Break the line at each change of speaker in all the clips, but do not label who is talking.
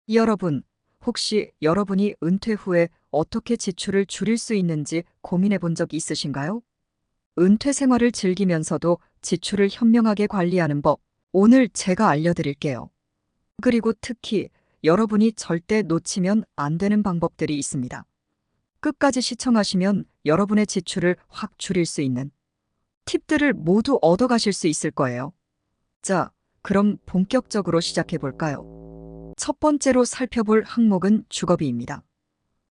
여러분, 혹시 여러분이 은퇴 후에 어떻게 지출을 줄일 수 있는지 고민해 본 적 있으신가요? 은퇴 생활을 즐기면서도 지출을 현명하게 관리하는 법, 오늘 제가 알려드릴게요. 그리고 특히 여러분이 절대 놓치면 안 되는 방법들이 있습니다. 끝까지 시청하시면 여러분의 지출을 확 줄일 수 있는 팁들을 모두 얻어가실 수 있을 거예요. 자, 그럼 본격적으로 시작해 볼까요? 첫 번째로 살펴볼 항목은 주거비입니다.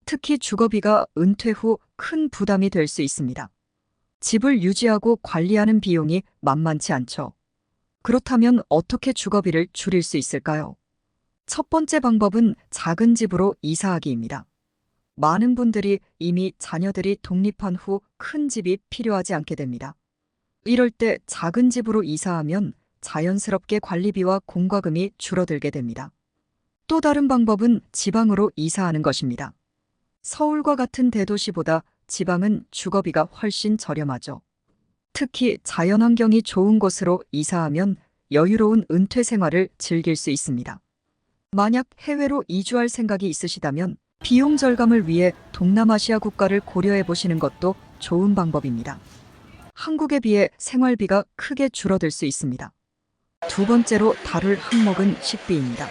특히 주거비가 은퇴 후 큰 부담이 될 수 있습니다. 집을 유지하고 관리하는 비용이 만만치 않죠. 그렇다면 어떻게 주거비를 줄일 수 있을까요? 첫 번째 방법은 작은 집으로 이사하기입니다. 많은 분들이 이미 자녀들이 독립한 후 큰 집이 필요하지 않게 됩니다. 이럴 때 작은 집으로 이사하면 자연스럽게 관리비와 공과금이 줄어들게 됩니다. 또 다른 방법은 지방으로 이사하는 것입니다. 서울과 같은 대도시보다 지방은 주거비가 훨씬 저렴하죠. 특히 자연환경이 좋은 곳으로 이사하면 여유로운 은퇴 생활을 즐길 수 있습니다. 만약 해외로 이주할 생각이 있으시다면 비용 절감을 위해 동남아시아 국가를 고려해 보시는 것도 좋은 방법입니다. 한국에 비해 생활비가 크게 줄어들 수 있습니다. 두 번째로 다룰 항목은 식비입니다.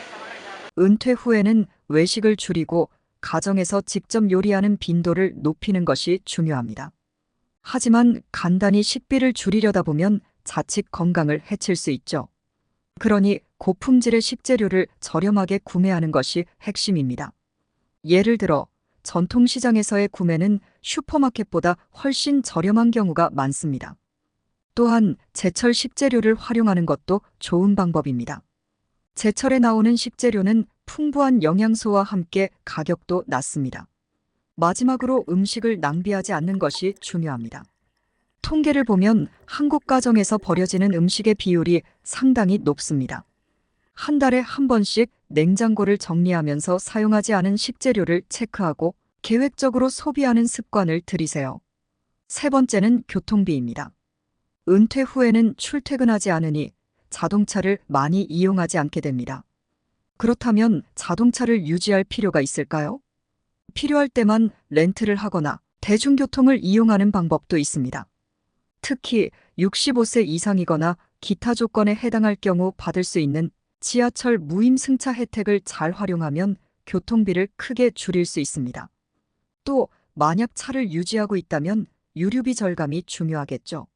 은퇴 후에는 외식을 줄이고 가정에서 직접 요리하는 빈도를 높이는 것이 중요합니다. 하지만 간단히 식비를 줄이려다 보면 자칫 건강을 해칠 수 있죠. 그러니 고품질의 식재료를 저렴하게 구매하는 것이 핵심입니다. 예를 들어 전통시장에서의 구매는 슈퍼마켓보다 훨씬 저렴한 경우가 많습니다. 또한 제철 식재료를 활용하는 것도 좋은 방법입니다. 제철에 나오는 식재료는 풍부한 영양소와 함께 가격도 낮습니다. 마지막으로 음식을 낭비하지 않는 것이 중요합니다. 통계를 보면 한국 가정에서 버려지는 음식의 비율이 상당히 높습니다. 한 달에 한 번씩 냉장고를 정리하면서 사용하지 않은 식재료를 체크하고 계획적으로 소비하는 습관을 들이세요. 세 번째는 교통비입니다. 은퇴 후에는 출퇴근하지 않으니 자동차를 많이 이용하지 않게 됩니다. 그렇다면 자동차를 유지할 필요가 있을까요? 필요할 때만 렌트를 하거나 대중교통을 이용하는 방법도 있습니다. 특히 65세 이상이거나 기타 조건에 해당할 경우 받을 수 있는 지하철 무임 승차 혜택을 잘 활용하면 교통비를 크게 줄일 수 있습니다. 또 만약 차를 유지하고 있다면 유류비 절감이 중요하겠죠.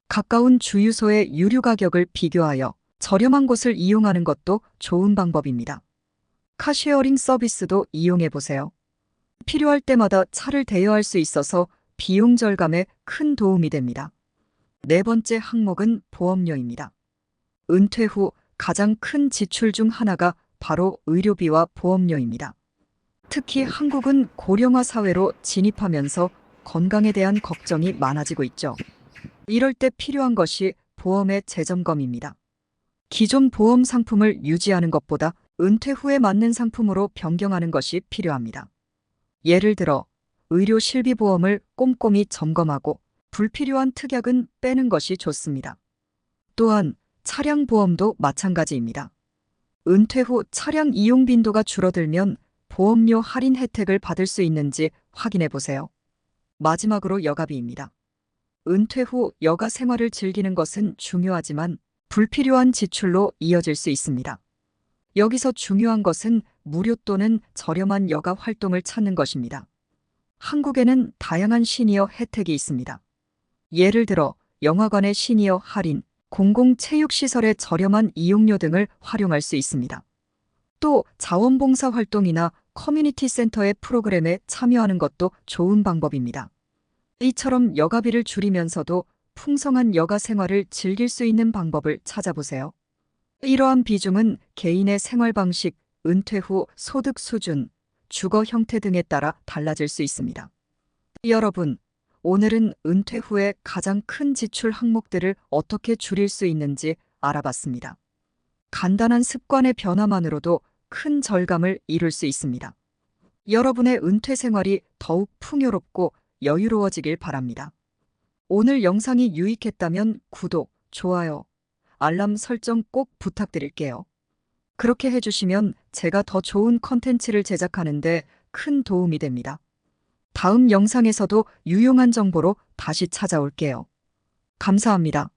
가까운 주유소의 유류 가격을 비교하여 저렴한 곳을 이용하는 것도 좋은 방법입니다. 카쉐어링 서비스도 이용해 보세요. 필요할 때마다 차를 대여할 수 있어서 비용 절감에 큰 도움이 됩니다. 네 번째 항목은 보험료입니다. 은퇴 후 가장 큰 지출 중 하나가 바로 의료비와 보험료입니다. 특히 한국은 고령화 사회로 진입하면서 건강에 대한 걱정이 많아지고 있죠. 이럴 때 필요한 것이 보험의 재점검입니다. 기존 보험 상품을 유지하는 것보다 은퇴 후에 맞는 상품으로 변경하는 것이 필요합니다. 예를 들어 의료 실비보험을 꼼꼼히 점검하고 불필요한 특약은 빼는 것이 좋습니다. 또한 차량 보험도 마찬가지입니다. 은퇴 후 차량 이용 빈도가 줄어들면 보험료 할인 혜택을 받을 수 있는지 확인해 보세요. 마지막으로 여가비입니다. 은퇴 후 여가 생활을 즐기는 것은 중요하지만 불필요한 지출로 이어질 수 있습니다. 여기서 중요한 것은 무료 또는 저렴한 여가 활동을 찾는 것입니다. 한국에는 다양한 시니어 혜택이 있습니다. 예를 들어 영화관의 시니어 할인, 공공체육시설의 저렴한 이용료 등을 활용할 수 있습니다. 또 자원봉사 활동이나 커뮤니티 센터의 프로그램에 참여하는 것도 좋은 방법입니다. 이처럼 여가비를 줄이면서도 풍성한 여가 생활을 즐길 수 있는 방법을 찾아보세요. 이러한 비중은 개인의 생활 방식, 은퇴 후 소득 수준, 주거 형태 등에 따라 달라질 수 있습니다. 여러분, 오늘은 은퇴 후에 가장 큰 지출 항목들을 어떻게 줄일 수 있는지 알아봤습니다. 간단한 습관의 변화만으로도 큰 절감을 이룰 수 있습니다. 여러분의 은퇴 생활이 더욱 풍요롭고 여유로워지길 바랍니다. 오늘 영상이 유익했다면 구독, 좋아요, 알람 설정 꼭 부탁드릴게요. 그렇게 해주시면 제가 더 좋은 컨텐츠를 제작하는데 큰 도움이 됩니다. 다음 영상에서도 유용한 정보로 다시 찾아올게요. 감사합니다.